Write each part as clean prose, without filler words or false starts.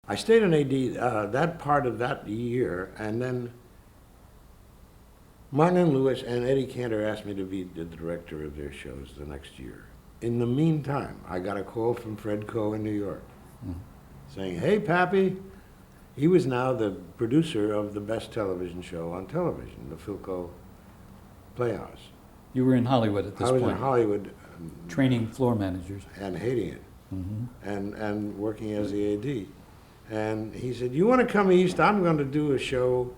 I stayed in AD that part of that year, and then Martin and Lewis and Eddie Cantor asked me to be the director of their shows the next year. In the meantime, I got a call from Philco in New York saying, "Hey, Pappy," he was now the producer of the best television show on television, the Philco Playhouse. You were in Hollywood at this I was point. in Hollywood Training floor managers. and hating it, and working as the AD. And he said, "You want to come east? I'm going to do a show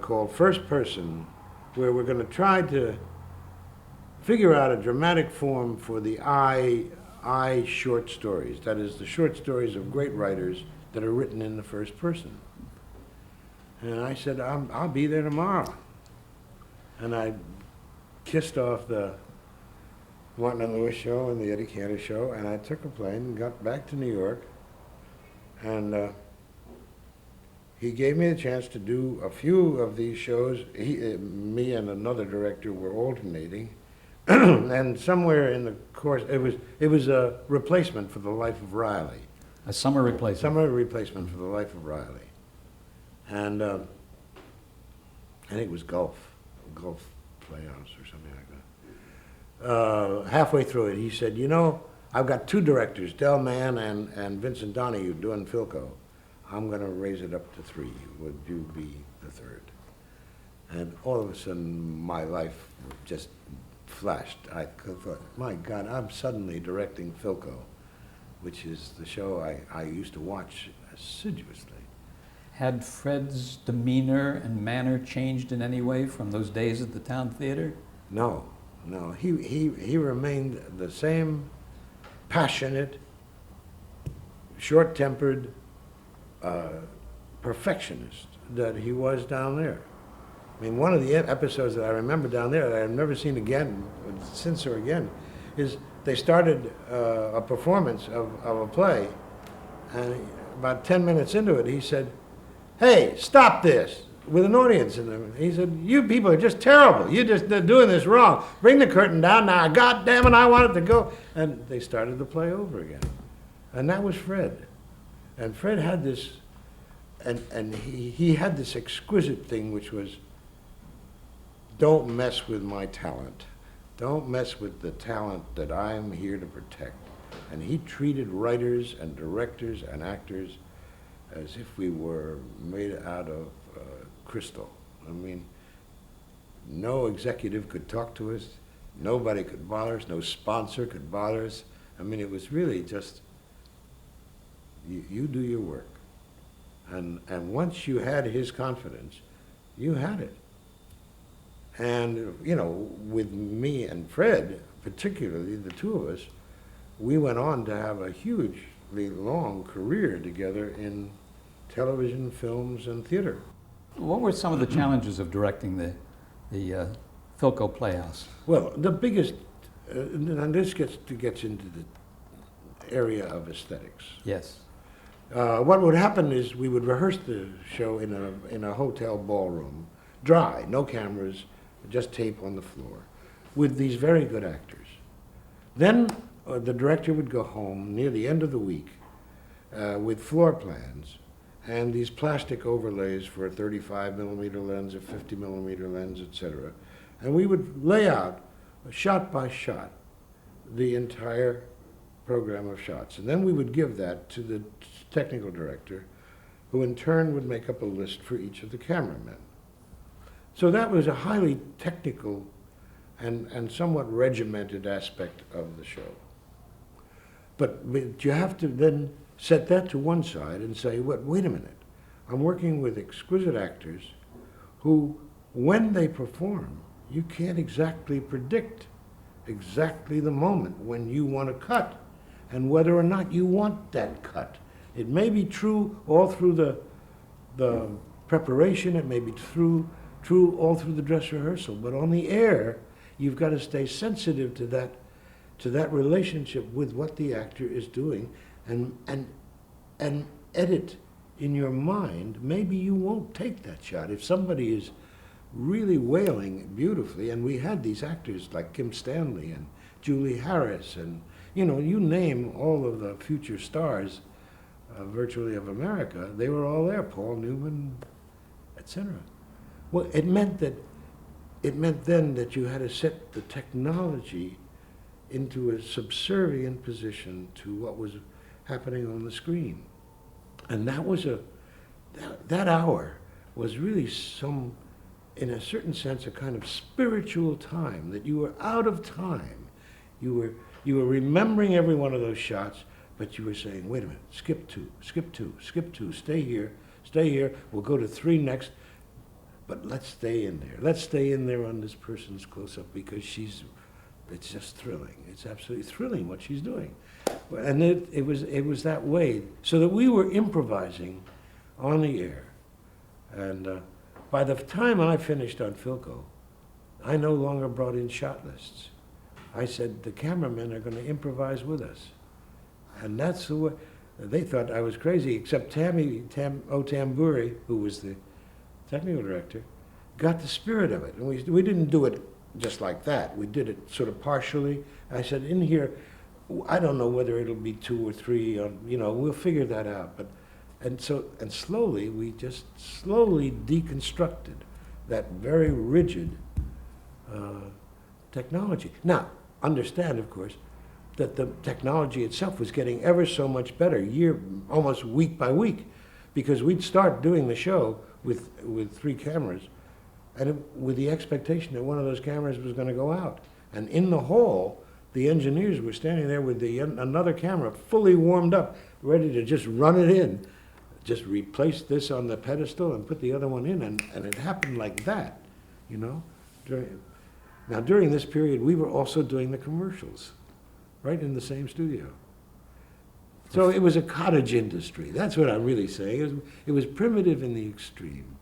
called First Person, where we're going to try to figure out a dramatic form for the I short stories. That is, the short stories of great writers that are written in the first person." And I said, I'll be there tomorrow. And I kissed off the Martin and Lewis show and the Eddie Cantor show, and I took a plane and got back to New York. And he gave me the chance to do a few of these shows. Me and another director were alternating. And somewhere in the course, it was a replacement for The Life of Riley. A summer replacement. Summer replacement for The Life of Riley. And I think it was Gulf Playhouse or something like that. Halfway through it, he said, "You know, I've got two directors, Del Mann and Vincent Donahue, doing Philco. I'm going to raise it up to 3. Would you be the third?" And all of a sudden, my life just flashed. I thought, my God, I'm suddenly directing Philco, which is the show I used to watch assiduously. Had Fred's demeanor and manner changed in any way from those days at the Town Theater? No. He remained the same passionate, short-tempered perfectionist that he was down there. I mean, one of the episodes that I remember down there that I've never seen again, since or again, is they started a performance of a play, and about 10 minutes into it, he said, "Hey, stop this," with an audience in them. He said, "You people are just terrible. You're just doing this wrong. Bring the curtain down now. God damn it, I want it to go." And they started the play over again. And that was Fred. And Fred had this, and he had this exquisite thing, which was, don't mess with my talent. Don't mess with the talent that I'm here to protect. And he treated writers and directors and actors as if we were made out of crystal. I mean, no executive could talk to us, nobody could bother us, no sponsor could bother us. I mean, it was really just, you do your work. And once you had his confidence, you had it. And, you know, with me and Fred, particularly the two of us, we went on to have a hugely long career together in television, films, and theater. What were some of the challenges of directing the Philco Playhouse? Well, the biggest, and this gets into the area of aesthetics. Yes. What would happen is we would rehearse the show in a hotel ballroom, dry, no cameras, just tape on the floor, with these very good actors. Then the director would go home near the end of the week with floor plans and these plastic overlays for a 35 millimeter lens, a 50 millimeter lens, etc. And we would lay out, shot by shot, the entire program of shots. And then we would give that to the technical director, who in turn would make up a list for each of the cameramen. So that was a highly technical and somewhat regimented aspect of the show. But you have to then set that to one side and say, wait a minute, I'm working with exquisite actors who, when they perform, you can't exactly predict exactly the moment when you want to cut and whether or not you want that cut. It may be true all through the preparation, it may be true all through the dress rehearsal, but on the air, you've got to stay sensitive to that relationship with what the actor is doing, and edit in your mind. Maybe you won't take that shot. If somebody is really wailing beautifully, and we had these actors like Kim Stanley and Julie Harris, and you name all of the future stars virtually of America, they were all there, Paul Newman, etc. Well, it meant then that you had to set the technology into a subservient position to what was happening on the screen. And that hour was really in a certain sense, a kind of spiritual time, that you were out of time. You were remembering every one of those shots, but you were saying, wait a minute, skip two, stay here, we'll go to 3 next, but let's stay in there. Let's stay in there on this person's close-up because it's just thrilling. It's absolutely thrilling what she's doing. And it was that way, so that we were improvising on the air. And by the time I finished on Philco, I no longer brought in shot lists. I said, the cameramen are going to improvise with us. And that's the way. They thought I was crazy, except Tamburi, who was the technical director, got the spirit of it. And we didn't do it just like that. We did it sort of partially. I said, in here, I don't know whether it'll be 2 or 3, we'll figure that out. And slowly, we just slowly deconstructed that very rigid technology. Now, understand, of course, that the technology itself was getting ever so much better, almost week by week, because we'd start doing the show with 3 cameras, and with the expectation that one of those cameras was going to go out. And in the hall, the engineers were standing there with another camera fully warmed up, ready to just run it in, just replace this on the pedestal and put the other one in, and it happened like that, Now, during this period, we were also doing the commercials, right in the same studio. So it was a cottage industry. That's what I'm really saying. It was primitive in the extreme.